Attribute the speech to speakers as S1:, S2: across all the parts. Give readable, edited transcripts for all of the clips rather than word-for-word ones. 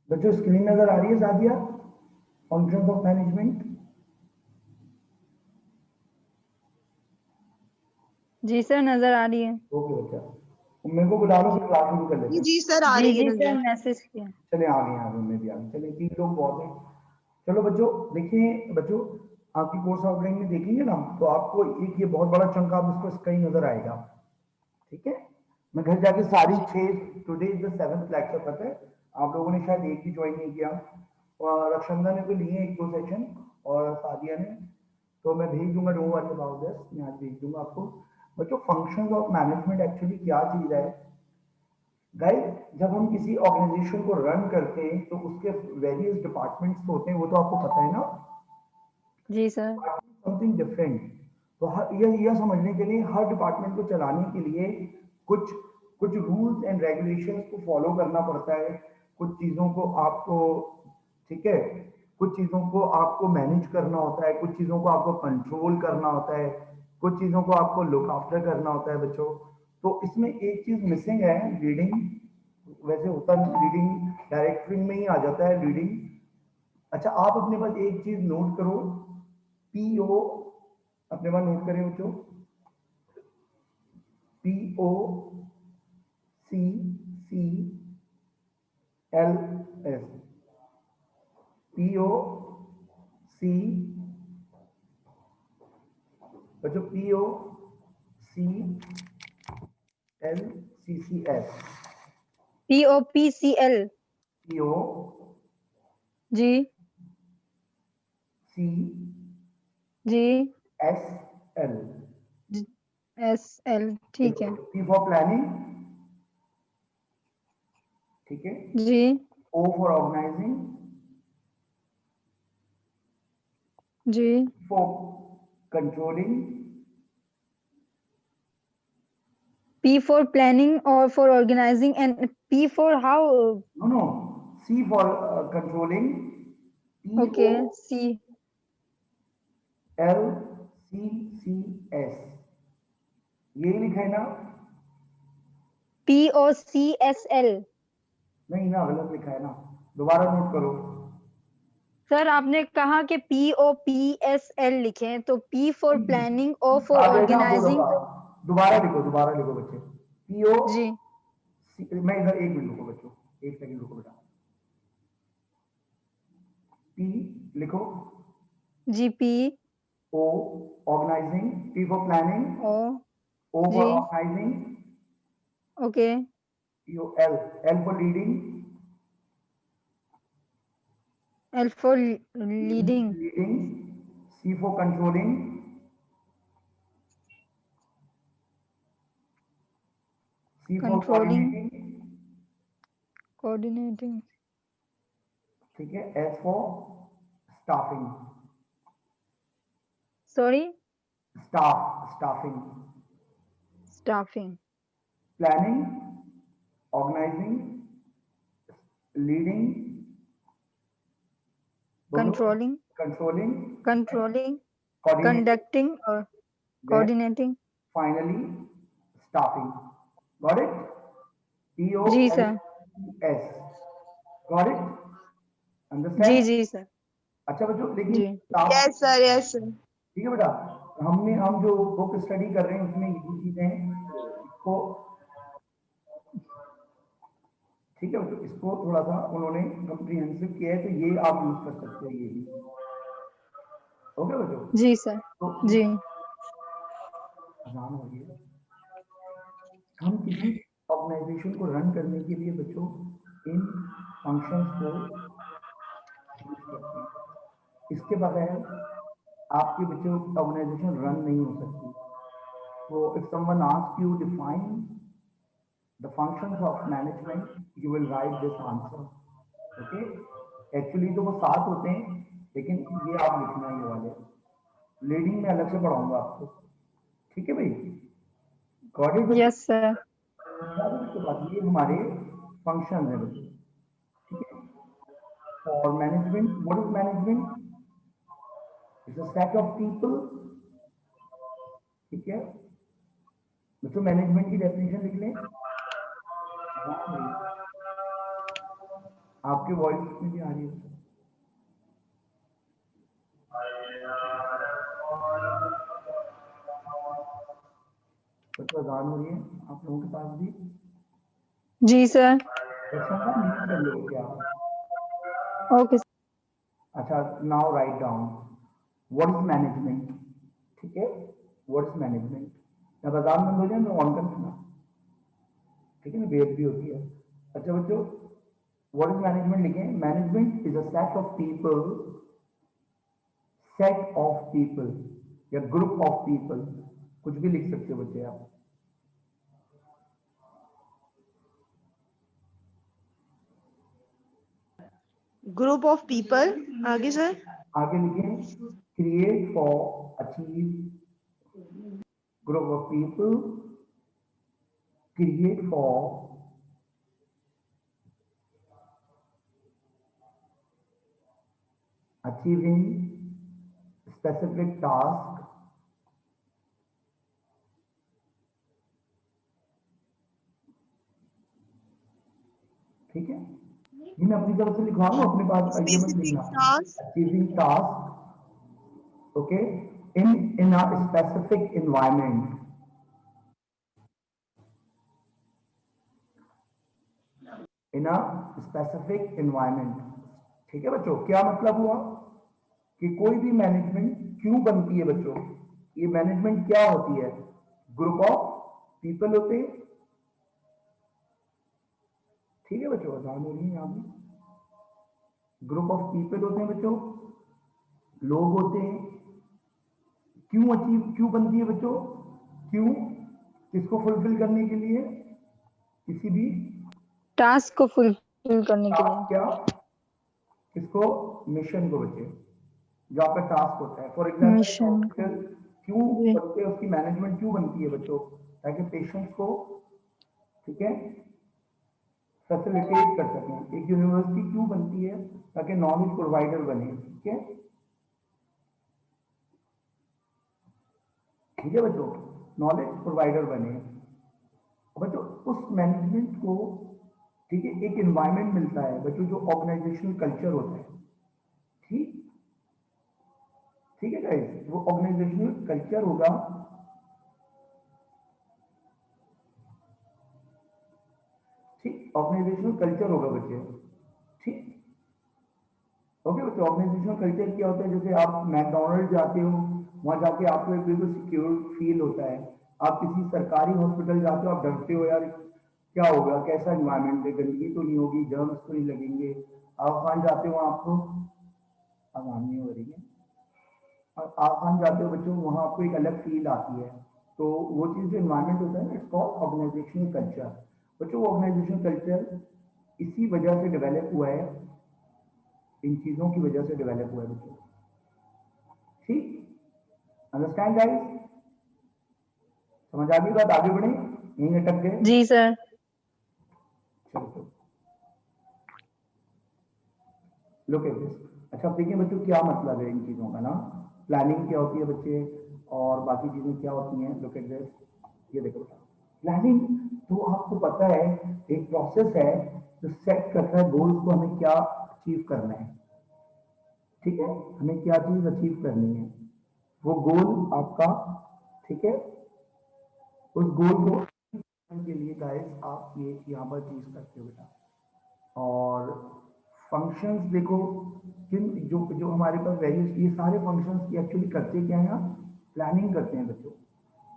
S1: बच्चों स्क्रीन नजर आ रही है सादिया? Functions of management.
S2: जी सर, नजर आ रही है।
S1: ओके बच्चा, मेरे को बुला लो,
S2: जी
S1: फिर क्लास शुरू कर लेते
S3: जी
S1: हैं।
S3: जी सर, आ
S2: जी
S3: रही है
S2: जी सर,
S3: नजर।
S2: मैसेज किया।
S1: चले आ गए में भी आ गए, चले 3 लोग बहुत हैं। चलो बच्चों देखिए, बच्चों आपकी कोर्स आउटलाइन में देखेंगे ना, तो आपको एक ये बहुत बड़ा चंक आप इसको कहीं नजर आएगा। ठीक है, मैं घर जाके सारी
S2: जी
S1: 6, today is the 7th lecture, पता है आप लोगों ने शायद एक भी ज्वाइन नहीं किया, और रक्षंदा ने तो लिए 1-2 सेशन, और सादिया ने, तो मैं भेज दूंगा, डोंट वरी अबाउट दिस, मैं आज भेज दूंगा आपको। बच्चों फंक्शंस ऑफ मैनेजमेंट एक्चुअली क्या चीज है गाइस? जब हम किसी ऑर्गेनाइजेशन को रन करते हैं तो उसके वेरियस डिपार्टमेंट्स होते हैं, वो तो आपको पता है ना,
S2: जी सर।
S1: Something different. तो यह समझने के लिए हर डिपार्टमेंट को चलाने के लिए कुछ कुछ रूल्स एंड रेगुलेशंस को फॉलो करना पड़ता है, कुछ चीज़ों को आपको, ठीक है, कुछ चीज़ों को आपको मैनेज करना होता है, कुछ चीज़ों को आपको कंट्रोल करना होता है, कुछ चीज़ों को आपको लुक आफ्टर करना होता है बच्चों। तो इसमें एक चीज़ मिसिंग है, रीडिंग। वैसे होता रीडिंग डायरेक्टरिंग में ही आ जाता है रीडिंग। अच्छा, आप अपने पास एक चीज नोट करो, पीओ, अपने पास नोट करें बच्चों, P O C C L S, P O C, बच्चों P O C L C C S,
S2: POPCL।
S1: P O
S2: G
S1: C
S2: G.
S1: S L.
S2: SL, ठीक है।
S1: पी फॉर प्लानिंग, ठीक है,
S2: G
S1: O for organizing,
S2: G.
S1: For controlling,
S2: P for planning or for organizing, and P for how?
S1: No no, C for controlling, PO
S2: Okay, C
S1: L C C S, यही लिखा है ना?
S2: POCSL।
S1: नहीं ना, गलत लिखा है ना, दोबारा नोट करो।
S2: सर आपने कहा कि POPSL लिखे, तो P for planning, O for
S1: आ जाएगा दो
S2: organizing,
S1: दफा,
S2: तो
S1: दोबारा लिखो बच्चे, पीओ,
S2: जी
S1: मैं इधर 1 मिनट रुको बच्चों, 1 सेकंड रुको बेटा, पी लिखो,
S2: GP
S1: O organizing, P for planning,
S2: O
S1: O for
S2: G.
S1: Organizing,
S2: okay.
S1: PO L, L for leading,
S2: L for leading,
S1: leading, C for controlling, C for
S2: controlling,
S1: coordinating,
S2: coordinating।
S1: ठीक है, S for staffing,
S2: Sorry,
S1: staffing,
S2: staffing,
S1: planning, organizing, leading, बोलो,
S2: controlling,
S1: controlling,
S2: controlling,
S1: coordinating,
S2: conducting or
S1: then
S2: coordinating।
S1: Finally staffing. Got it? P O
S2: G
S1: L
S2: sir.
S1: S, got it?
S2: जी
S1: understand?
S2: जी sir.
S1: अच्छा बच्चों, लेकिन
S2: जी
S1: staff,
S3: yes sir, yes sir.
S1: ठीक है बेटा, हम जो बुक स्टडी कर रहे हैं उसमें यही चीजें इसको, ठीक है बच्चों, इसको थोड़ा सा उन्होंने कम्प्रीहेंसिव किया है, तो ये आप यूज कर सकते हैं, ये भी। ओके बच्चों,
S2: जी सर।
S1: तो
S2: जी
S1: अजान हो गई है। हम किसी ऑर्गेनाइजेशन को रन करने के लिए बच्चों इन फंक्शंस को यूज करते हैं, इसके बगैर आपके बच्चों ऑर्गेनाइजेशन रन नहीं हो सकती। तो if someone ask you define the functions of management, you will write this answer. Okay, actually तो वो 7 होते हैं, लेकिन ये आप लिखना, ये वाले लीडिंग में अलग से पढ़ाऊंगा आपको, ठीक है भाई? गॉट इट बच्चों?
S2: Yes sir.
S1: उसके बाद ये हमारे फंक्शन है बच्चों, ठीक है? और management, what is management? It's a set of people, ठीक है बच्चों? मैनेजमेंट की डेफिनेशन लिख लें। आपके वॉइस में भी आ रही है बच्चों, अजान हो रही है आप लोगों के पास भी?
S2: जी सर।
S1: क्वेश्चन का म्यूट कर लो क्या?
S2: ओके।
S1: अच्छा, now write down what is management. ठीक है, व्हाट इज मैनेजमेंट। जब अजान बंद हो जाए तो ऑन कर देना, ठीक है ना, बेइज्जती होती है। अच्छा बच्चों, व्हाट इज मैनेजमेंट लिखें। Management is a set of people या ग्रुप ऑफ पीपल, कुछ भी लिख सकते हो बच्चे आप।
S3: ग्रुप ऑफ पीपल, आगे सर?
S1: आगे लिखें create for achieve, group of people create for achieving specific task ठीक है, ये मैं अपनी तरफ से लिखवा रहा हूँ, अपने पास ये मत
S3: स्पेसिफिक
S1: लिखना।
S3: Task
S1: achieving task, okay, in a specific environment, in a specific environment. ठीक है बच्चों, क्या मतलब हुआ कि कोई भी मैनेजमेंट क्यों बनती है बच्चों। ये मैनेजमेंट क्या होती है, ग्रुप ऑफ पीपल होते हैं। ठीक है बच्चों, आसान हो रही है यहाँ भी, ग्रुप ऑफ पीपल होते हैं बच्चों, लोग होते हैं। क्यों बनती है बच्चों, क्यों, किसको फुलफिल करने के लिए, किसी भी
S2: टास्क को फुलफिल करने के लिए।
S1: टास्क, क्या, किसको, मिशन को बच्चे, जो आपका टास्क होता है। फॉर एग्जाम्पल
S2: मिशन को।
S1: हॉस्पिटल क्यों
S2: जी।
S1: बनते हैं, उसकी मैनेजमेंट क्यों बनती है बच्चों, ताकि पेशेंट्स को, ठीक है, फैसिलिटेट कर सकें। एक यूनिवर्सिटी क्यों बनती है, ताकि नॉलेज प्रोवाइडर बने। ठीक है, ठीक है बच्चों, नॉलेज प्रोवाइडर बने बच्चों। उस मैनेजमेंट को, ठीक है, एक एनवायरनमेंट मिलता है बच्चों, जो ऑर्गेनाइजेशनल कल्चर होता है। ठीक, ठीक है गाइस, वो ऑर्गेनाइजेशनल कल्चर होगा। ठीक, ऑर्गेनाइजेशनल कल्चर होगा बच्चे। ठीक, ओके बच्चों, ऑर्गेनाइजेशनल कल्चर क्या होता है, जैसे आप मैकडोनल्ड जाते हो, वहां जाके आपको एक बिल्कुल सिक्योर फील होता है। आप किसी सरकारी हॉस्पिटल जाते हो, आप डरते हो यार क्या होगा, कैसा एनवायरनमेंट है, गंदगी तो नहीं होगी, जर्म्स तो नहीं लगेंगे। आप वहां जाते हो, आपको आराम नहीं हो रही है, और आप वहां जाते हो बच्चों, वहां आपको एक अलग फील आती है। तो वो चीज जो एनवायरनमेंट होता है ना, इट्स कॉल्ड ऑर्गेनाइजेशनल कल्चर। बच्चों वो ऑर्गेनाइजेशनल कल्चर इसी वजह से डेवलप हुआ है, इन चीजों की वजह से डेवलप हुआ है बच्चों। ठीक, अंडरस्टैंड गाइस, समझ आ गई बात, आगे बढ़े, यहीं अटक गए।
S2: जी सर।
S1: चलो लुक एट दिस। अच्छा अब देखिए बच्चों, क्या मतलब है इन चीजों का ना, प्लानिंग क्या होती है बच्चे, और बाकी चीजें क्या होती हैं। लुक एट दिस, ये देखो प्लानिंग, तो आपको पता है एक प्रोसेस है जो सेट करता है गोल्स को, हमें क्या अचीव करना है। ठीक है, हमें क्या चीज अचीव करनी है, वो गोल आपका, ठीक है, उस गोल को के लिए गाइस आप ये यहाँ पर चीज करते हो बेटा। और फंक्शंस देखो, किन जो जो हमारे पास वैल्यूज, ये सारे फंक्शंस की एक्चुअली करते क्या है, प्लानिंग करते हैं बच्चों।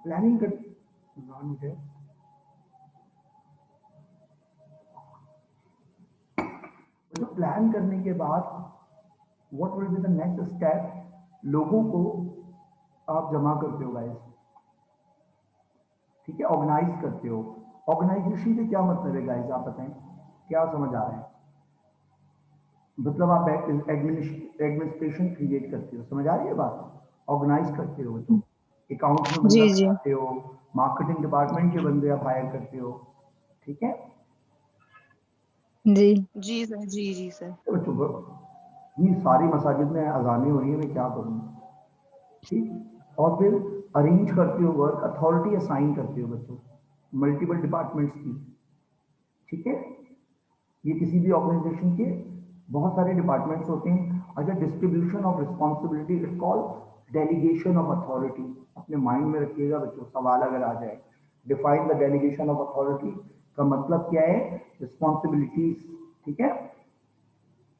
S1: प्लानिंग कर मुझे तो प्लान करने के बाद what will be the next step, लोगों को आप जमा करते हो गाइस। ठीक है, ऑर्गेनाइज करते हो। ऑर्गेनाइजेशन से क्या मतलब है गाइस, आप बताएं, क्या समझ आ रहा है। मतलब आप एडमिनिस्ट्रेशन क्रिएट करते हो, समझ आ रही है बात, ऑर्गेनाइज करते हो तो अकाउंट्स में बंदा
S2: जी जी।
S1: लगाते हो, मार्केटिंग डिपार्टमेंट के बंदे आप हायर करते हो। ठीक है
S2: जी।
S3: जी सर, जी जी सर।
S1: तो बच्चों, ये सारी मसाजिद में अजानें हो रही है, मैं क्या करूँ। ठीक, और फिर अरेंज करते हो वर्क, अथॉरिटी असाइन करते हो बच्चों, मल्टीपल डिपार्टमेंट्स की। ठीक है, ये किसी भी ऑर्गेनाइजेशन के बहुत सारे डिपार्टमेंट्स होते हैं। अच्छा, distribution of responsibility is called delegation of authority. अपने माइंड में रखिएगा बच्चों, सवाल अगर आ जाए, define the delegation of authority का मतलब क्या है, रिस्पॉन्सिबिलिटीज। ठीक है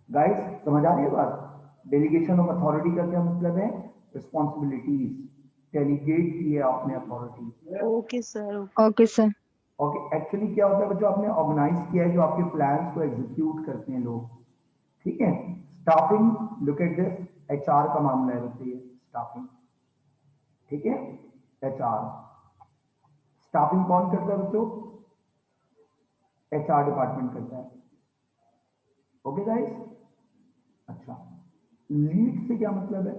S1: गाइस, समझ आ रही है बात? डेलीगेशन ऑफ अथॉरिटी का क्या मतलब है, रिस्पॉन्सिबिलिटीज, डेलीगेट की है आपने authority.
S3: Okay sir.
S2: Okay sir.
S1: Okay, actually क्या होता है बच्चों, आपने ऑर्गेनाइज किया है जो आपके प्लान्स को एग्जीक्यूट करते हैं लोग। ठीक है, staffing, look at this, HR का मामला है बच्चे, ये स्टाफिंग। ठीक है, एचआर स्टाफिंग कौन करता है बच्चों, एचआर डिपार्टमेंट करता है। ओके गाइस, अच्छा लीड से क्या मतलब है,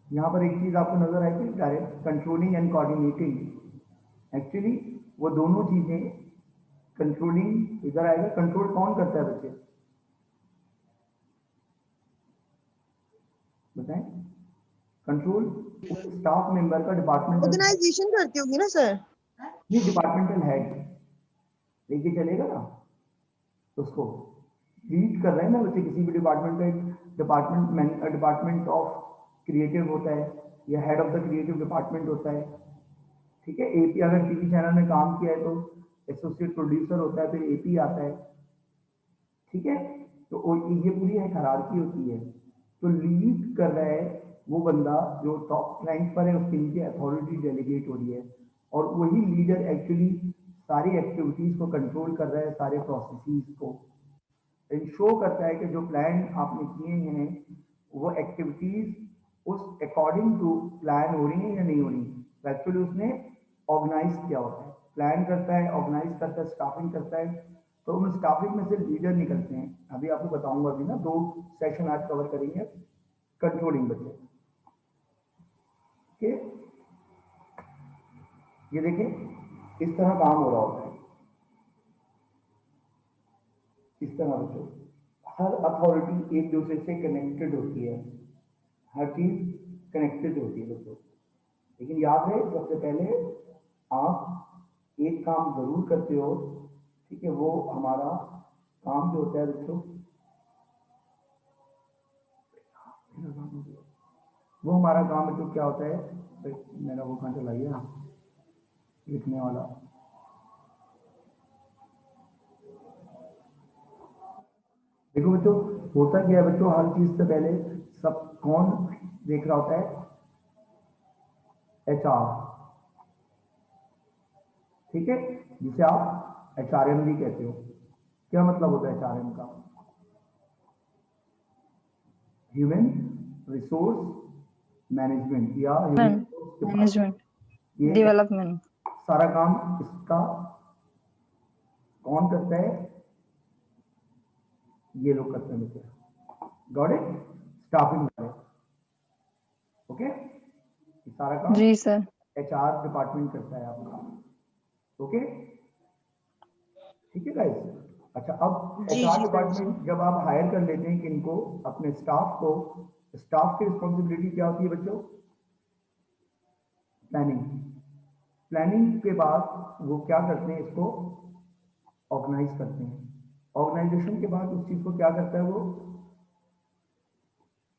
S1: यहां पर एक चीज आपको नजर आएगी, direct controlling and coordinating. Actually वो दोनों चीजें, कंट्रोलिंग इधर आएगा, कंट्रोल कौन करता है बच्चे बताएं, कंट्रोल स्टाफ मेंबर का, डिपार्टमेंटल
S3: ऑर्गेनाइजेशन करती होगी ना सर?
S1: नहीं, डिपार्टमेंटल हेड लेके चलेगा ना उसको, लीड कर रहे हैं ना बच्चे। किसी भी डिपार्टमेंट का एक डिपार्टमेंट ऑफ क्रिएटिव होता है, या head of the creative department होता है। ठीक है, एपी अगर टीवी चैनल में काम किया है तो एसोसिएट प्रोड्यूसर होता है, फिर एपी आता है। ठीक है, तो ये पूरी एक हायरार्की होती है। तो लीड कर रहा है वो बंदा जो टॉप रैंक पर है, उसके नीचे अथॉरिटी डेलीगेट हो रही है, और वही लीडर एक्चुअली सारी एक्टिविटीज को कंट्रोल कर रहा है, सारे प्रोसेसेस को इंश्योर करता है कि जो प्लान आपने किए हैं वो एक्टिविटीज उस अकॉर्डिंग टू प्लान हो रही है या नहीं हो रही। तो एक्चुअली उसने ऑर्गेनाइज किया होता है, प्लान करता है, ऑर्गेनाइज करता है, स्टाफिंग करता है। तो उन स्टाफिंग में से लीडर निकलते हैं, अभी आपको बताऊंगा अभी ना, 2 सेशन आज कवर करेंगे कंट्रोलिंग बच्चे के। ये देखें, इस तरह काम हो रहा होता है, इस तरह बच्चों हर अथॉरिटी एक दूसरे से कनेक्टेड होती है, हर चीज कनेक्टेड होती है बच्चों। लेकिन याद है, सबसे पहले आप एक काम जरूर करते हो, ठीक है, वो हमारा काम जो होता है बच्चों, वो हमारा काम बच्चों क्या होता है, मेरा वो कहाँ चला गया लिखने वाला, देखो बच्चों होता क्या है बच्चों, हर चीज से पहले सब कौन देख रहा होता है, एचआर। ठीक है, जिसे आप एचआरएम भी कहते हो। क्या मतलब होता है एचआरएम का, ह्यूमन रिसोर्स मैनेजमेंट या ह्यूमन रिसोर्स
S2: मैनेजमेंट
S1: ये
S2: डेवलपमेंट,
S1: सारा काम इसका कौन करता है, ये लोग करते हैं बच्चे, गॉट इट, स्टाफिंग वाले। ओके, ये सारा काम
S2: जी सर।
S1: एचआर डिपार्टमेंट करता है आपका। ओके, ठीक है गाइस। अच्छा, अब
S3: जी
S1: एचआर
S3: जी सर।
S1: डिपार्टमेंट जब आप हायर कर लेते हैं किनको, अपने स्टाफ को, स्टाफ की रिस्पॉन्सिबिलिटी क्या होती है बच्चों, प्लानिंग। प्लानिंग के बाद वो क्या करते हैं, इसको ऑर्गेनाइज करते हैं। ऑर्गेनाइजेशन के बाद उस चीज को क्या करता है, वो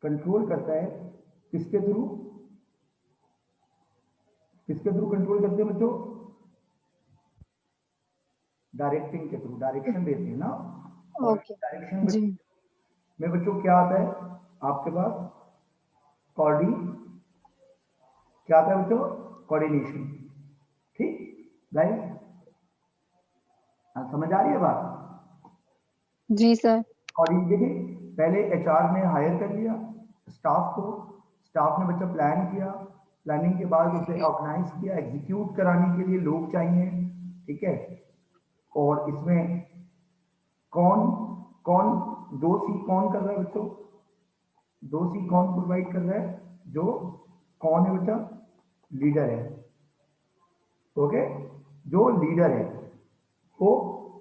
S1: कंट्रोल करता है, किसके थ्रू, किसके थ्रू कंट्रोल करते हैं बच्चों, डायरेक्टिंग के थ्रू, डायरेक्शन देते हैं ना। और
S2: ओके
S1: डायरेक्शन
S2: जी।
S1: में बच्चों क्या आता है आपके पास, कोऑर्डी, क्या आता है बच्चों, कोऑर्डिनेशन। ठीक गाइस, समझ आ रही है बात?
S2: जी सर।
S1: कोऑर्डिनेट, देखिए पहले एचआर ने हायर कर लिया स्टाफ को, स्टाफ ने बच्चा प्लान किया, प्लानिंग के बाद उसे ऑर्गेनाइज किया, एग्जीक्यूट कराने के लिए लोग चाहिए। ठीक है, और इसमें कौन कौन 2C कौन कर रहा है बच्चों, 2C कौन प्रोवाइड कर रहा है, जो कौन है बच्चा, लीडर है। ओके, जो लीडर है वो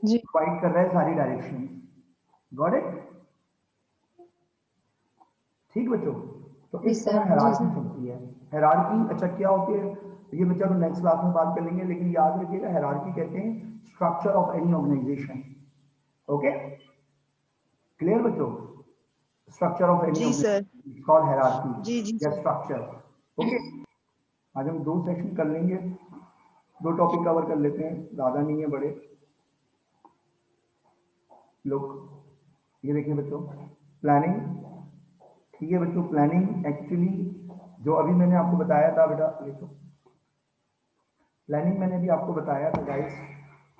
S2: जी
S1: प्रोवाइड कर रहा है सारी डायरेक्शन। Got it? ठीक बच्चों, तो
S2: जी
S1: इस
S2: सर।
S1: तरह
S2: जी
S1: हायरार्की
S2: सर।
S1: चलती है। हायरार्की अच्छा क्या होती है, ये बच्चा तो नेक्स्ट क्लास में बात कर लेंगे, लेकिन याद रखिएगा हायरार्की कहते हैं structure of any organization. Okay, clear बच्चों? स्ट्रक्चर ऑफ एनी
S3: जी सर।
S1: इट्स कॉल्ड हायरार्की
S3: जी जी
S1: या
S3: सर।
S1: स्ट्रक्चर। ओके, आज हम 2 सेशन कर लेंगे, 2 टॉपिक कवर कर लेते हैं, ज़्यादा नहीं है बड़े लोग। ये देखिए बच्चों, प्लानिंग। ठीक है बच्चों, प्लानिंग एक्चुअली जो अभी मैंने आपको बताया था बेटा, ये तो प्लानिंग मैंने भी आपको बताया था गाइस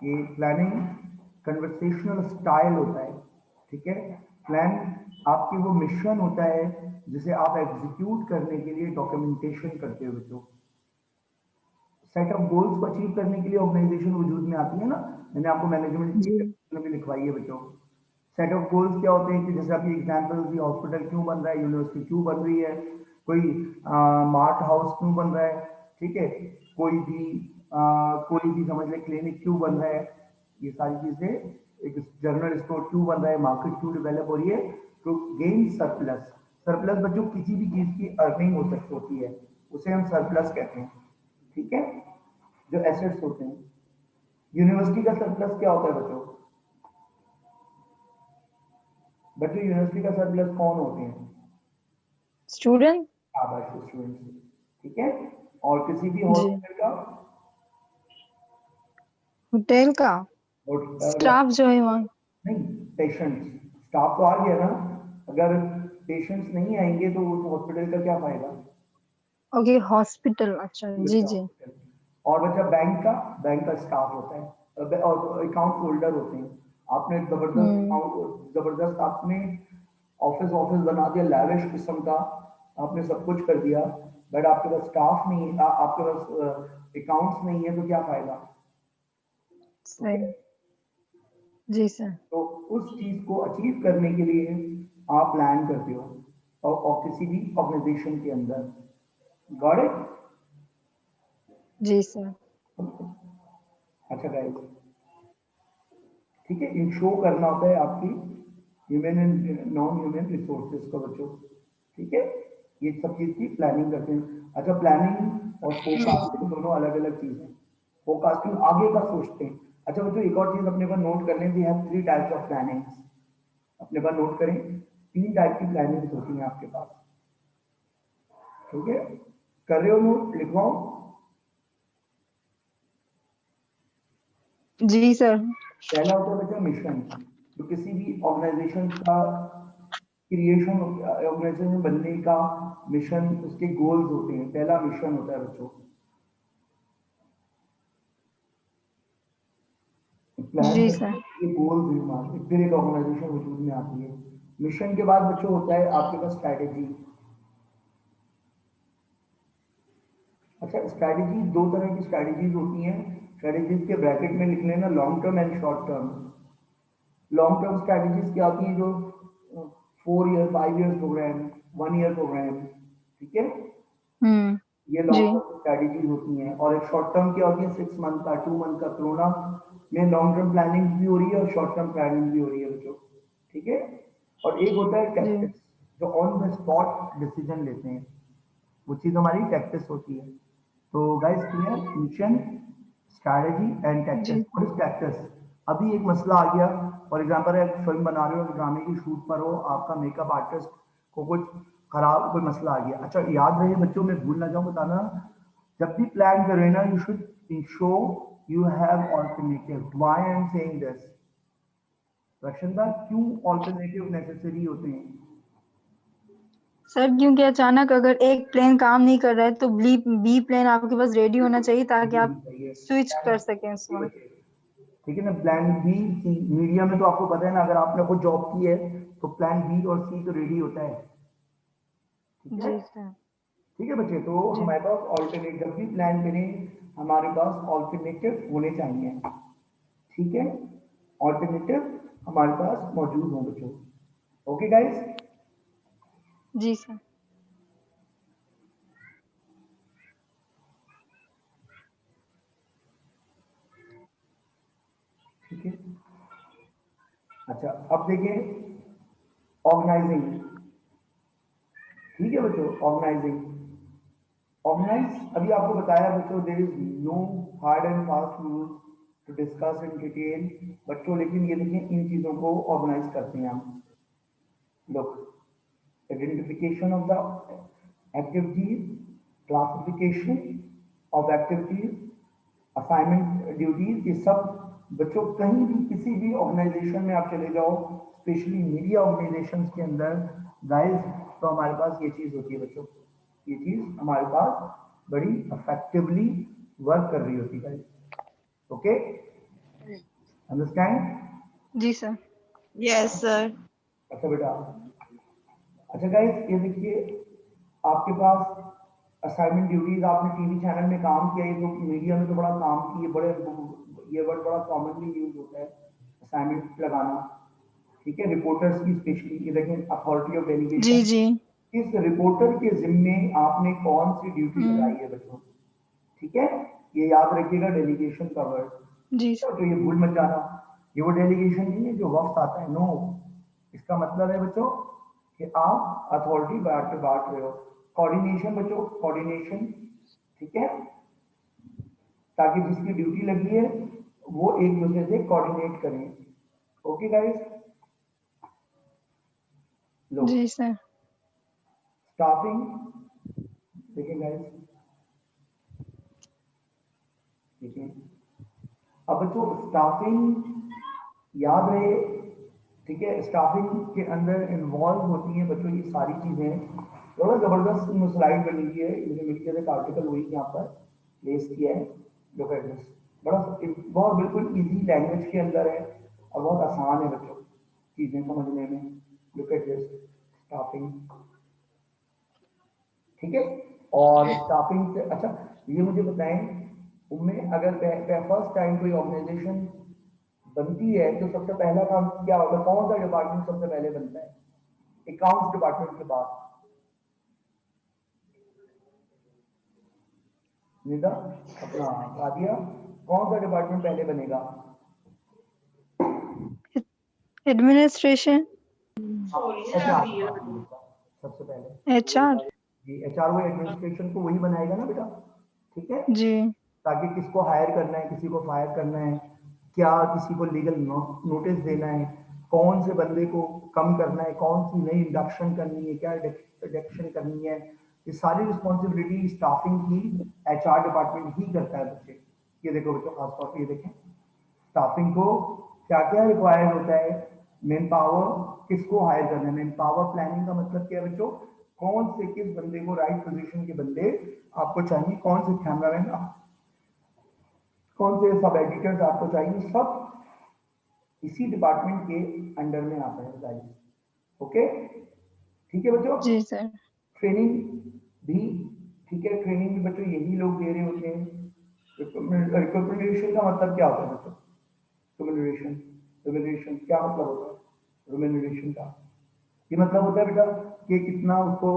S1: कि प्लानिंग कन्वर्सेशनल स्टाइल होता है। ठीक है, प्लान आपकी वो मिशन होता है जिसे आप एग्जीक्यूट करने के लिए डॉक्यूमेंटेशन करते हो बच्चों। सेट ऑफ गोल्स को अचीव करने के लिए ऑर्गेनाइजेशन वजूद में आती है ना, मैंने आपको मैनेजमेंट
S2: जी
S1: की भी लिखवाई है बच्चों। सेट ऑफ गोल्स क्या होते हैं कि जैसे अभी एग्जांपल की हॉस्पिटल क्यों बन रहा है, यूनिवर्सिटी क्यों बन रही है, कोई मार्ट हाउस क्यों बन रहा है, ठीक है, कोई भी समझ ले क्लिनिक क्यों बन रहा है, ये सारी चीजें, एक जनरल स्टोर क्यों बन रहा है, मार्केट क्यों डेवलप हो रही है, टू गेन सरप्लस। सरप्लस बच्चों किसी भी चीज की अर्निंग हो सकती होती है, उसे हम सरप्लस कहते हैं। ठीक है, जो एसेट्स होते हैं। यूनिवर्सिटी का सरप्लस क्या होता है बच्चों? बच्चों यूनिवर्सिटी का सरप्लस कौन होते हैं?
S2: स्टूडेंट।
S1: आवास स्टूडेंट्स। ठीक है, और किसी भी
S2: जी,
S1: हॉस्पिटल का
S2: होटल का
S1: और
S2: स्टाफ जो है वहाँ।
S1: नहीं, पेशेंट्स। स्टाफ तो आ गया ना, अगर पेशेंट्स नहीं आएंगे तो उस हॉस्पिटल का क्या फायदा?
S2: ओके, हॉस्पिटल, अच्छा जी जी।
S1: और बच्चा बैंक का स्टाफ होता है और अकाउंट होल्डर होते हैं। आपने
S2: हम्म।
S1: जबरदस्त आपने ऑफिस ऑफिस बना दिया लैविश किस्म का, आपने सब कुछ कर दिया, बट आपके पास स्टाफ नहीं, आपके पास अकाउंट्स नहीं है, तो क्या फायदा? ओके,
S2: सही। जी सर।
S1: तो उस चीज को अचीव करने के लिए आप प्लान करते हो और किसी भी ऑर्गेनाइजेशन के अंदर। Got it?
S2: जी सर।
S1: अच्छा गाइस, ठीक है, इन शो करना होता है आपकी human and non human resources को बच्चों। ठीक है, ये सब चीज की प्लानिंग करते हैं। अच्छा, प्लानिंग और फोरकास्टिंग दोनों अलग अलग चीज है। फोरकास्टिंग आगे का सोचते हैं। अच्छा बच्चों, एक और चीज अपने पास नोट कर लें, we have 3 types of planning. अपने पास नोट करें, 3 टाइप की प्लानिंग होती है आपके पास। ठीक है, कर रहे हो नोट? लिखवाओ।
S2: जी सर।
S1: पहला होता है बच्चा मिशन, जो किसी भी ऑर्गेनाइजेशन का क्रिएशन, ऑर्गेनाइजेशन बनने का मिशन, उसके गोल्स होते हैं। पहला मिशन होता है बच्चों, प्लान
S2: जी
S1: करके
S2: सर।
S1: ये गोल्स हैं हमारे, फिर एक ऑर्गेनाइजेशन वजूद में आती है। मिशन के बाद बच्चों होता है आपके पास स्ट्रैटेजी। अच्छा, स्ट्रैटेजी 2 तरह की स्ट्रैटेजीज होती हैं, स्ट्रैटेजीज के ब्रैकेट में लिख लेना, long term and short term. Long term strategies क्या होती हैं? जो 4 year 5 year program, 1 year program. ठीक है,
S2: हम्म।
S1: ये
S2: जी।
S1: लॉन्ग टर्म स्ट्रैटेजीज होती हैं। और एक शॉर्ट टर्म क्या होती है? 6 मंथ का, 2 मंथ का। कोरोना में लॉन्ग टर्म प्लानिंग भी हो रही है और शॉर्ट टर्म प्लानिंग भी हो रही है बच्चों। ठीक है, और एक होता है
S2: जी
S1: टैक्टिक्स, जो ऑन द स्पॉट डिसीजन लेते हैं, वो चीज हमारी टैक्टिक्स होती है। तो guys, clear? Mission, strategy and
S2: जी।
S1: टैक्टिक्स। और इस टैक्टिक्स, अभी एक मसला आ गया, फॉर एग्जांपल एक फिल्म बना रहे हो, ड्रामे की शूट पर हो, आपका मेकअप आर्टिस्ट को कुछ खराब कोई मसला आ गया। अच्छा, याद रहे बच्चों, मैं भूल ना जाऊं बताना, जब भी प्लान करें ना, you should ensure you have alternative. Why I am saying this? Rakshanda, क्यों ऑल्टरनेटिव नेसेसरी होते हैं?
S2: सर, क्योंकि अचानक अगर एक प्लेन काम नहीं कर रहा है तो बी बी प्लेन आपके पास रेडी होना चाहिए ताकि
S1: ये भी
S2: आप
S1: चाहिए
S2: स्विच
S1: प्लान
S2: कर सकें उस
S1: बी
S2: वक्त।
S1: बचे। ठीक है ना, प्लान बी सी। मीडिया में तो आपको पता है ना, अगर आपने खुद जॉब की है तो प्लान बी और सी तो रेडी होता है। ठीक है,
S2: जी सर।
S1: ठीक है बच्चे, तो
S2: जी
S1: हमारे पास ऑल्टरनेट, जब भी प्लान करें हमारे पास ऑल्टरनेटिव होने चाहिए। ठीक है, ऑल्टरनेटिव हमारे पास मौजूद हो बच्चों। ओके गाइस,
S2: जी सर।
S1: ठीक है। अच्छा, अब देखिए ऑर्गेनाइजिंग। ठीक है बच्चों, ऑर्गेनाइज, अभी आपको बताया बच्चों, there is no hard and fast rules to discuss in detail बच्चों, लेकिन ये देखिए इन चीजों को ऑर्गेनाइज करते हैं हम लोग। Identification of the activities, classification of activities, assignment duties, ये सब बच्चों कहीं भी किसी भी ऑर्गेनाइजेशन में आप चले जाओ, स्पेशली मीडिया ऑर्गेनाइजेशन के अंदर गाइस, तो हमारे पास ये चीज होती है बच्चों, ये चीज हमारे पास बड़ी इफेक्टिवली वर्क कर रही होती है गाइस। Okay, understand?
S2: जी सर।
S3: Yes, sir.
S1: अच्छा बेटा, अच्छा गाइस, ये देखिए आपके पास असाइनमेंट ड्यूटीज, आपने टीवी चैनल में काम किया, ये तो मीडिया में तो बड़ा काम किए, बड़े ये वर्ड बड़ा कॉमनली यूज होता है असाइनमेंट लगाना, ठीक है, रिपोर्टर्स की स्पेशली। ये देखें अथॉरिटी ऑफ
S2: जी
S1: डेलीगेशन,
S2: जी।
S1: इस रिपोर्टर के जिम्मे आपने कौन सी ड्यूटी लगाई है बच्चों, ठीक है, ये याद रखिएगा डेलीगेशन का वर्ड।
S2: जी
S1: तो ये भूल मत जाना, ये वो डेलीगेशन नहीं है जो वक्त आता है, नो, इसका मतलब है बच्चों कि आप अथॉरिटी बांट रहे हो। कोऑर्डिनेशन बच्चों, कोऑर्डिनेशन, ठीक है, ताकि जिसकी ड्यूटी लगी है वो एक दूसरे से कोऑर्डिनेट करें। ओके गाइस, लो
S2: जी सर।
S1: स्टाफिंग, देखिए गाइस, देखिए अब बच्चों स्टाफिंग याद रहे, ठीक है, स्टाफिंग के अंदर इन्वॉल्व होती है बच्चों ये सारी चीजें। थोड़ा जबरदस्त स्लाइड बनी हुई है, मुझे मिल गया था आर्टिकल वही यहाँ पर प्लेस किया है, लुक एट दिस, बड़ा बहुत बिल्कुल इजी लैंग्वेज के अंदर है और बहुत आसान है बच्चों चीजें समझने में। लुक एट दिस स्टाफिंग, ठीक है, और स्टाफिंग से अच्छा ये मुझे बताएं, उनमें अगर फर्स्ट टाइम कोई ऑर्गेनाइजेशन बनती है तो सबसे पहला काम क्या होगा, कौन सा डिपार्टमेंट सबसे पहले बनता है? अकाउंट्स डिपार्टमेंट के बाद, निदा अपना सादिया, कौन सा डिपार्टमेंट पहले बनेगा?
S2: एडमिनिस्ट्रेशन।
S1: एचआर, सबसे पहले
S2: एचआर।
S1: जी एचआर, वो एडमिनिस्ट्रेशन को वही बनाएगा ना बेटा, ठीक है,
S2: जी।
S1: ताकि किसको हायर करना है, किसी को फायर करना है, क्या किसी को लीगल नोटिस देना है, कौन से बंदे को कम करना है, कौन सी नई इंडक्शन करनी है, क्या डिडक्शन करनी है, ये सारी रिस्पॉन्सिबिलिटी स्टाफिंग की एचआर डिपार्टमेंट ही करता है बच्चे। ये देखो बच्चों, खासतौर पर ये देखें स्टाफिंग को क्या क्या रिक्वायर्ड होता है, मैन पावर, किसको हायर करना है, मैन पावर प्लानिंग का मतलब क्या है बच्चों, कौन से किस बंदे को, राइट पोजीशन के बंदे आपको चाहिए, कौन से कैमरामैन, कौन से सब एडिटर्स आपको चाहिए, सब इसी डिपार्टमेंट के अंडर में आता है गाइस। ओके, ठीक है बच्चों,
S2: जी सर।
S1: ट्रेनिंग भी, ठीक है, ट्रेनिंग भी बच्चों यही लोग दे रहे होते हैं। रिकमेंडेशन का मतलब क्या होता है बच्चों? रिकमेंडेशन, रिकमेंडेशन क्या मतलब होता है रिकमेंडेशन का? ये मतलब होता है बेटा कि कितना उसको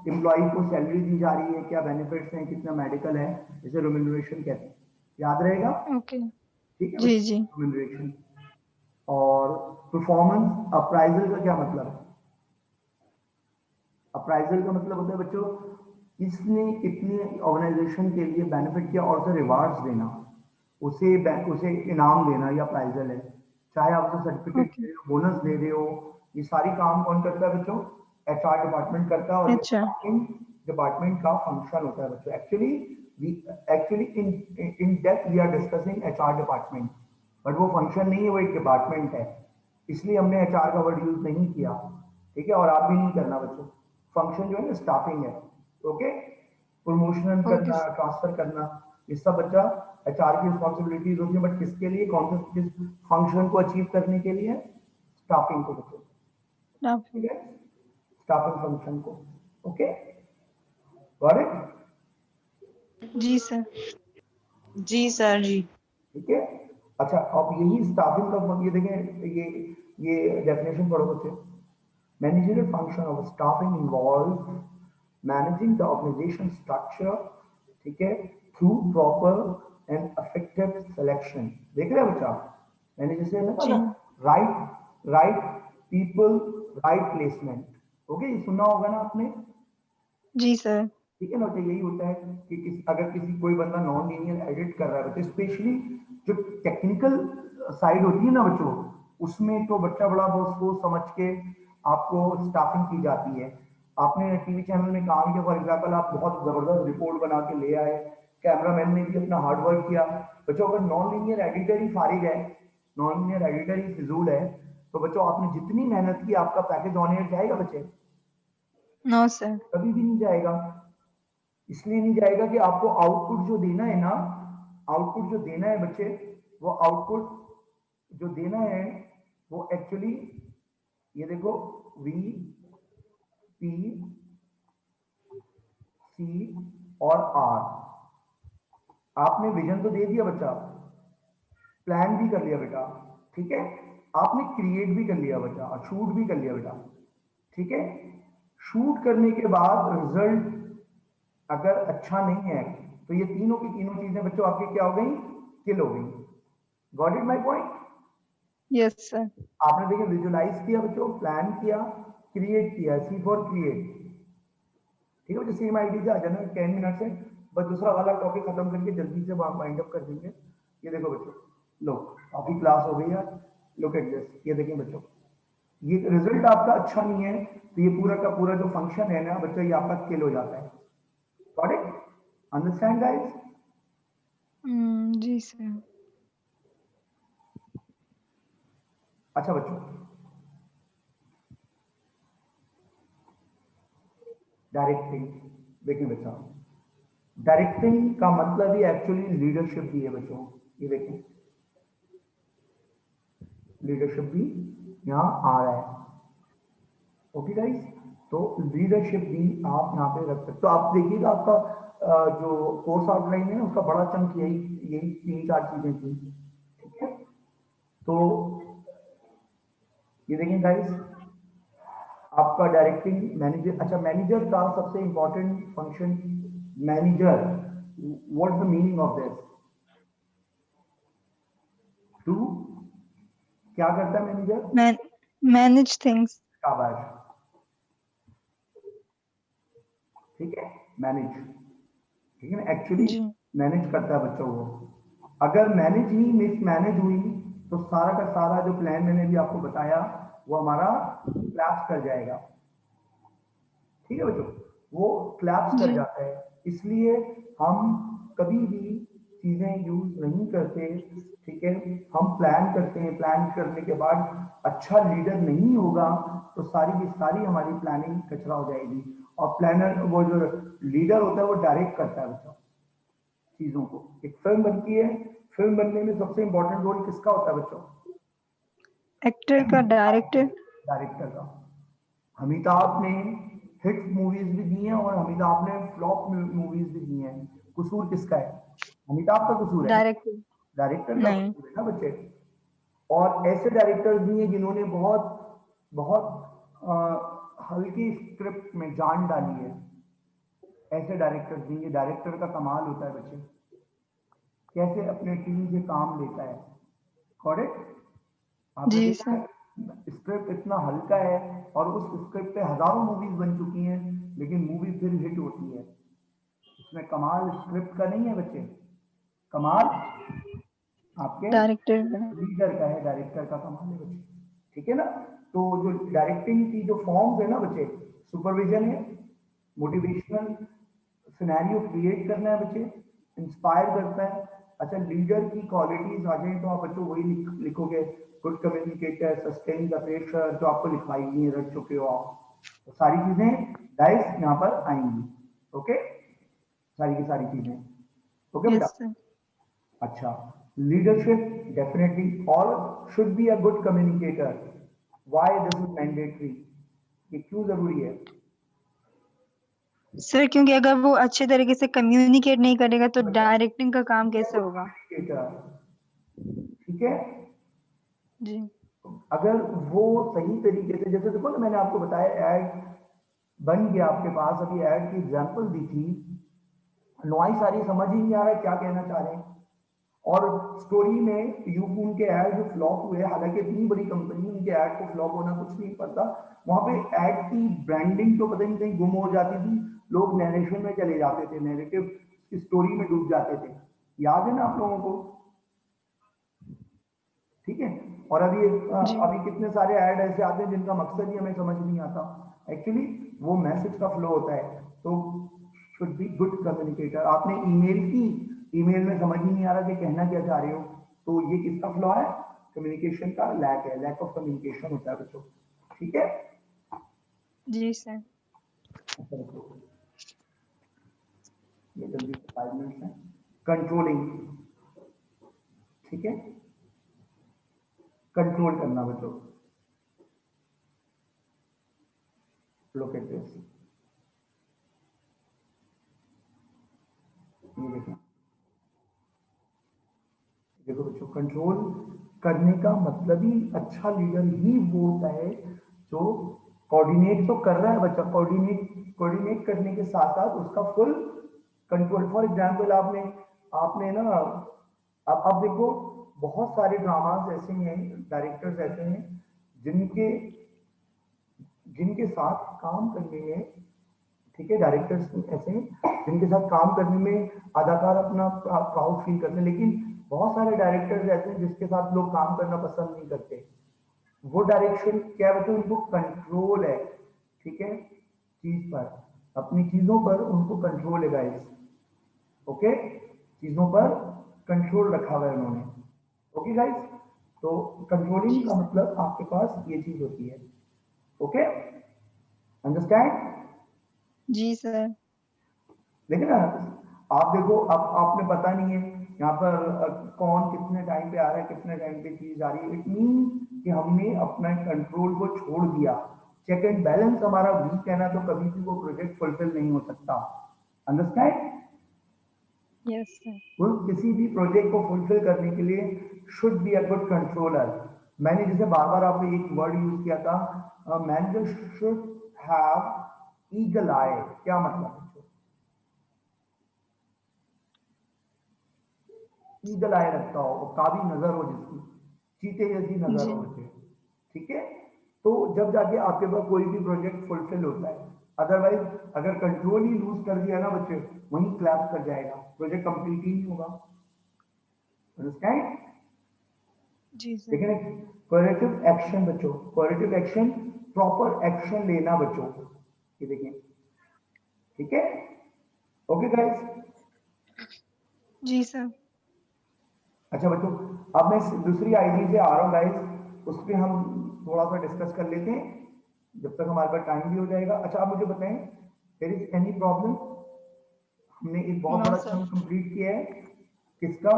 S1: एम्प्लॉय को सैलरी दी जा रही है, क्या बेनिफिट्स हैं, कितना मेडिकल है, इसे रिकमेंडेशन कहते हैं, याद रहेगा,
S2: ओके।
S1: ठीक है
S2: जी
S1: बच्चों,
S2: जी।
S1: रिकमेंडेशन। और परफॉर्मेंस अप्राइजल का क्या मतलब है? अप्राइजल का मतलब होता है बच्चों इसने इतने ऑर्गेनाइजेशन के लिए बेनिफिट किया और उसे रिवार्ड्स देना, उसे उसे इनाम देना, या अप्राइजल है, चाहे आप उसे सर्टिफिकेट
S2: ओके।
S1: दे रहे हो, बोनस दे रहे हो, ये सारी काम कौन करता है बच्चों? एचआर डिपार्टमेंट करता है, और ये
S2: अच्छा।
S1: स्टाफिंग डिपार्टमेंट का फंक्शन होता है बच्चों। Actually in depth we are discussing HR department, but वो फंक्शन नहीं है, वो एक डिपार्टमेंट है, इसलिए हमने एचआर का वर्ड यूज नहीं किया, ठीक है, और आप भी नहीं करना बच्चों। फंक्शन जो है ना स्टाफिंग है, ओके, प्रमोशन
S2: ओके।
S1: करना, ट्रांसफर करना, ये सब बच्चा एचआर की रिस्पॉन्सिबिलिटीज होती है, बट किसके लिए, कौन से किस फंक्शन को अचीव करने के लिए? स्टाफिंग को बच्चों, ठीक है, स्टाफिंग फंक्शन को। Okay, got it?
S2: जी सर।
S3: जी सर जी।
S1: ठीक है, अच्छा अब यही स्टाफिंग का ये देखें, ये डेफिनेशन पढ़ो बच्चे। Managerial function of staffing involves managing the organization structure, ठीक है, through proper and effective selection। देख रहे हैं बच्चा, मैंने जैसे लगा
S2: जी।
S1: ना, right people, right placement, okay, ये सुना होगा ना आपने?
S2: जी सर।
S1: ठीक है ना। तो यही होता है कि अगर कोई बंदा नॉन लीनियर एडिट कर रहा है बच्चे, स्पेशली जो टेक्निकल साइड होती है ना बच्चों, उसमें तो बच्चा बड़ा बहुत सोच समझ के आपको स्टाफिंग की जाती है। आपने टीवी चैनल में काम किया, फॉर एग्जाम्पल आप बहुत जबरदस्त रिपोर्ट बना के ले आए, कैमरामैन ने भी अपना हार्ड वर्क किया। बच्चों अगर नॉन लीनियर एडिटर ही फारिग है, नॉन लीनियर एडिटर ही फिजूल है, तो बच्चों आपने जितनी मेहनत की आपका पैकेज ऑन एयर जाएगा बच्चे?
S2: No sir.
S1: कभी भी नहीं जाएगा। इसलिए नहीं जाएगा कि आपको आउटपुट जो देना है ना, आउटपुट जो देना है बच्चे, वो आउटपुट जो देना है वो एक्चुअली ये देखो, वी पी सी और आर। आपने विजन तो दे दिया बच्चा, प्लान भी कर लिया बेटा, ठीक है, आपने क्रिएट भी कर लिया बच्चा और शूट भी कर लिया बेटा, ठीक है। शूट करने के बाद रिजल्ट अगर अच्छा नहीं है तो ये तीनों की तीनों चीजें बच्चों आपकी क्या हो गई? किल हो गई। Got it my point?
S2: Yes sir.
S1: आपने देखिए विजुलाइज किया बच्चों, प्लान किया, क्रिएट किया, सी फॉर क्रिएट, ठीक है बच्चों। सेम आईडी से आ जाना 10 मिनट से, बस दूसरा वाला टॉपिक खत्म करके जल्दी से वाइंड अप कर देंगे। ये देखो बच्चों, लो अभी क्लास हो गई है, लुक एट दिस, ये देखिए बच्चों, ये रिजल्ट आपका अच्छा नहीं है तो ये पूरा का पूरा जो फंक्शन है ना बच्चों, ये आपका किल हो जाता है। Got it? Understand guys?
S2: जी सर।
S1: अच्छा बच्चों, डायरेक्टिंग देखिए बच्चों, डायरेक्टिंग का मतलब ही एक्चुअली लीडरशिप भी है बच्चों। ये देखें, लीडरशिप भी यहाँ आ रहा है। ओके गाइस, तो लीडरशिप भी आप यहाँ पे रख सकते हो। आप देखिएगा आपका जो कोर्स आउटलाइन है ना, उसका बड़ा चंक यही यही 3-4 चीजें थी, ठीक है। तो ये देखिए गाइस, आपका डायरेक्टिंग मैनेजर, अच्छा मैनेजर का सबसे important function, manager, what the meaning of this? Two, क्या करता है मैनेजर?
S2: Manage things.
S1: शाबाश, ठीक है, मैनेज, ठीक है ना, एक्चुअली
S2: जी।
S1: मैनेज करता है बच्चों वो। अगर मैनेज ही मिसमैनेज हुई तो सारा का सारा जो प्लान मैंने भी आपको बताया वो हमारा क्लैप्स कर जाएगा, ठीक है बच्चों, वो क्लैप्स कर
S2: जी।
S1: जाता है। इसलिए हम कभी भी चीजें यूज नहीं करते, ठीक है। हम प्लान करते हैं, प्लान करने के बाद अच्छा लीडर नहीं होगा तो सारी की सारी हमारी प्लानिंग कचरा हो जाएगी। और प्लानर, वो जो लीडर होता है वो डायरेक्ट करता है बच्चों चीजों को। एक फिल्म बनती है, फिल्म बनने में सबसे इंपॉर्टेंट रोल किसका होता है बच्चों?
S2: एक्टर का, डायरेक्टर।
S1: डायरेक्टर का। अमिताभ ने हिट मूवीज भी दी हैं और अमिताभ ने फ्लॉप मूवीज भी दी हैं। कसूर किसका है? अमिताभ का कसूर है ना,
S2: डायरेक्टर।
S1: डायरेक्टर का
S2: नहीं।
S1: कसूर है ना बच्चे। और ऐसे डायरेक्टर्स भी हैं जिन्होंने बहुत बहुत हल्की स्क्रिप्ट में जान डाली है। ऐसे डायरेक्टर्स भी, ये डायरेक्टर का कमाल होता है बच्चे, कैसे अपने टीम से काम लेता है। करेक्ट? आपने
S2: जी
S1: देखा
S2: सर।
S1: है स्क्रिप्ट इतना हल्का है और उस स्क्रिप्ट पे हजारों मूवीज बन चुकी हैं, लेकिन मूवी फिर हिट होती है। इसमें कमाल स्क्रिप्ट का नहीं है बच्चे, कमाल आपके
S2: डायरेक्टर का।
S1: लीडर का है, डायरेक्टर का कमाल है बच्चे, ठीक है ना। तो जो डायरेक्टिंग की जो फॉर्म्स है ना बच्चे, सुपरविजन है, मोटिवेशनल सिनेरियो क्रिएट करना है बच्चे, इंस्पायर करता है। अच्छा, लीडर की क्वालिटीज आ जाए तो आप बच्चों वही लिखोगे, good communicator, sustain the pressure, जो आपको लिखवाई हुई है, रख चुके हो आप। तो सारी चीजें गाइस यहाँ पर आएंगी, ओके, सारी की सारी चीजें, ओके बेटा।
S2: Yes sir.
S1: अच्छा, लीडरशिप डेफिनेटली और should be a good communicator. Why this is mandatory? ये क्यों जरूरी है?
S2: सर क्योंकि अगर वो अच्छे तरीके से कम्युनिकेट नहीं करेगा तो डायरेक्टिंग का काम कैसे होगा?
S1: कम्युनिकेटर, ठीक है।
S2: जी।
S1: अगर वो सही तरीके से, जैसे देखो ना मैंने आपको बताया ऐड बन गया आपके पास, अभी ऐड की एग्जांपल दी थी, नॉइस आ रही, समझ ही नहीं आ रहा है क्या कहना चाह रहे हैं। और स्टोरी में यूकून के ऐड जो फ्लॉप हुए, हालांकि इतनी बड़ी कंपनी, उनके ऐड को फ्लॉप होना कुछ नहीं पड़ता, वहां पे ऐड की ब्रांडिंग तो पता नहीं कहीं गुम हो जाती थी, लोग नैरेशन में चले जाते थे, नैरेटिव स्टोरी में डूब जाते थे। याद है ना आप लोगों को? ठीक है। और
S2: जी
S1: अभी कितने सारे ऐड ऐसे आते हैं जिनका मकसद ही हमें समझ नहीं आता, एक्चुअली वो मैसेज का फ्लो होता है। तो शुड बी गुड कम्युनिकेटर। आपने ईमेल की, ईमेल में समझ ही नहीं आ रहा कि कहना क्या चाह रहे हो, तो ये किसका फ्लॉ है? कम्युनिकेशन का लैक है, लैक ऑफ कम्युनिकेशन होता है बच्चों। ठीक है।
S2: जी सर।
S1: अच्छा बच्चों, ये जल्दी से 5 मिनट है। कंट्रोलिंग, ठीक है, कंट्रोल करना बच्चों। लुक एट दिस, ये देखो, देखो बच्चों, कंट्रोल करने का मतलब ही अच्छा लीडर ही वो होता है जो कोऑर्डिनेट तो कर रहा है बच्चा, कोऑर्डिनेट करने के साथ साथ उसका फुल कंट्रोल। फॉर एग्जाम्पल आपने आपने ना, अब देखो, बहुत सारे ड्रामास ऐसे हैं, डायरेक्टर्स ऐसे हैं जिनके जिनके साथ काम करने में, ठीक है, डायरेक्टर्स ऐसे हैं जिनके साथ काम करने में अदाकार अपना प्राउड फील करते हैं, लेकिन बहुत सारे डायरेक्टर्स ऐसे हैं जिसके साथ लोग काम करना पसंद नहीं करते। वो डायरेक्शन क्या है? उनको कंट्रोल है, ठीक है, चीज पर, अपनी चीजों पर उनको कंट्रोल है गाइस। ओके, चीजों पर कंट्रोल रखा हुआ है उन्होंने। ओके गाइस, तो कंट्रोलिंग
S2: जी
S1: का
S2: सर।
S1: मतलब आपके पास ये चीज होती है। Okay, understand?
S2: जी सर।
S1: लेकिन आप देखो, अब आपने पता नहीं है यहाँ पर कौन कितने टाइम पे आ रहा है, कितने टाइम पे चीज आ रही है। इट मीन कि हमने अपना कंट्रोल को छोड़ दिया, चेक एंड बैलेंस हमारा वीक है ना, तो कभी भी वो प्रोजेक्ट फुलफिल नहीं हो सकता। अंडरस्टैंड?
S2: Yes sir.
S1: वो किसी भी प्रोजेक्ट को फुलफिल करने के लिए should be a good controller. मैंने जैसे बार बार आपको एक वर्ड यूज किया था, मैनेजर शुड हैव ईगल आई। क्या मतलब है? ईगल आई रखता हो, काबी नजर हो जिसकी, चीते जैसी नजर
S2: जी
S1: हो उसे, ठीक है। तो जब जाके आपके पास कोई भी प्रोजेक्ट फुलफिल होता है, अदरवाइज अगर कंट्रोल ही लूज कर दिया ना बच्चे, वहीं क्लैप कर जाएगा, प्रोजेक्ट कंप्लीट ही नहीं होगा। अंडरस्टैंड?
S2: जी सर।
S1: लेकिन कोऑपरेटिव एक्शन बच्चों, कोऑपरेटिव एक्शन, प्रॉपर एक्शन लेना बच्चों, ये देखिए, ठीक है। Okay guys.
S2: जी सर।
S1: अच्छा बच्चों, अब मैं दूसरी आईडी से आ रहा हूँ गाइस, उस पर हम थोड़ा सा डिस्कस कर लेते हैं, जब तक हमारे पास टाइम भी हो जाएगा। अच्छा आप मुझे बताएं, देयर इज एनी प्रॉब्लम? हमने एक बहुत
S2: नो
S1: बड़ा
S2: सर।
S1: टर्म कंप्लीट किया है, किसका?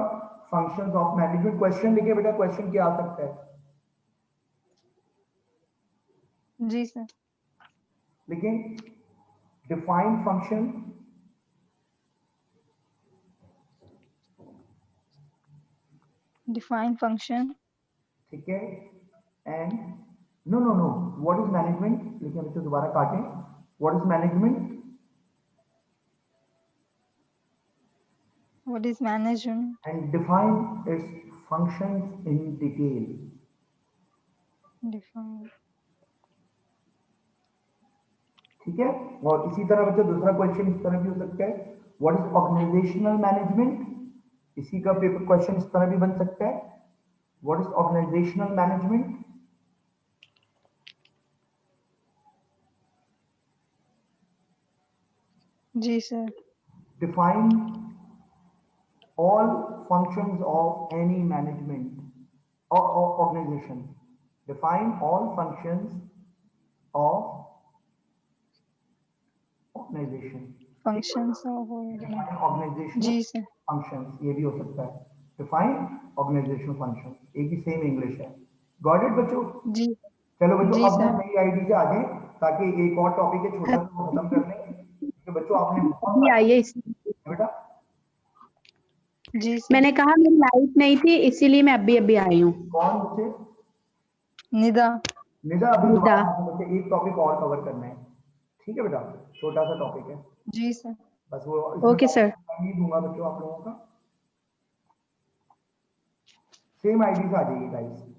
S1: Functions of management. क्वेश्चन लिखे बेटा, क्वेश्चन क्या आ सकता है?
S2: जी सर।
S1: लेकिन डिफाइन फंक्शन,
S2: डिफाइन फंक्शन।
S1: ठीक है, and no no no, what is management, लेकिन हम इसे दोबारा काटें, what is management?
S2: What is management?
S1: And define its functions in detail.
S2: Define.
S1: ठीक है। और इसी तरह बच्चों दूसरा क्वेश्चन इस तरह भी हो सकता है, व्हाट इज ऑर्गेनाइजेशनल मैनेजमेंट। इसी का पेपर क्वेश्चन इस तरह भी बन सकता है, व्हाट इज ऑर्गेनाइजेशनल मैनेजमेंट।
S2: जी sir.
S1: Define all functions of any management or organization. Define all functions of organization. ठीक है?
S2: फंक्शंस ऑफ
S1: Define organizational
S2: जी सर।
S1: functions, ये भी हो सकता है। Define organizational functions, एक ही सेम इंग्लिश है। गॉट इट बच्चों?
S2: जी।
S1: चलो बच्चों,
S2: जी
S1: अब ना
S2: सर।
S1: नई आईडी से आ जाए, ताकि एक और टॉपिक है छोटा सा, वो खत्म कर लें, क्योंकि बच्चों आपने बहुत
S4: अभी
S1: सारे,
S4: आई है
S1: बेटा
S2: जी सर।
S4: मैंने कहा मेरी लाइट नहीं थी इसीलिए मैं अभी अभी आई हूँ।
S1: कौन बच्चे?
S2: निदा।
S1: निदा, अभी
S4: निदा।
S1: दोबारा बच्चे एक टॉपिक और कवर करना है, ठीक है बेटा, छोटा सा टॉपिक है,
S2: जी सर।
S1: बस वो इसमें
S4: ओके सर।
S1: नहीं दूंगा बच्चों आप लोगों का। सेम आईडी से आ जाइए गाइस।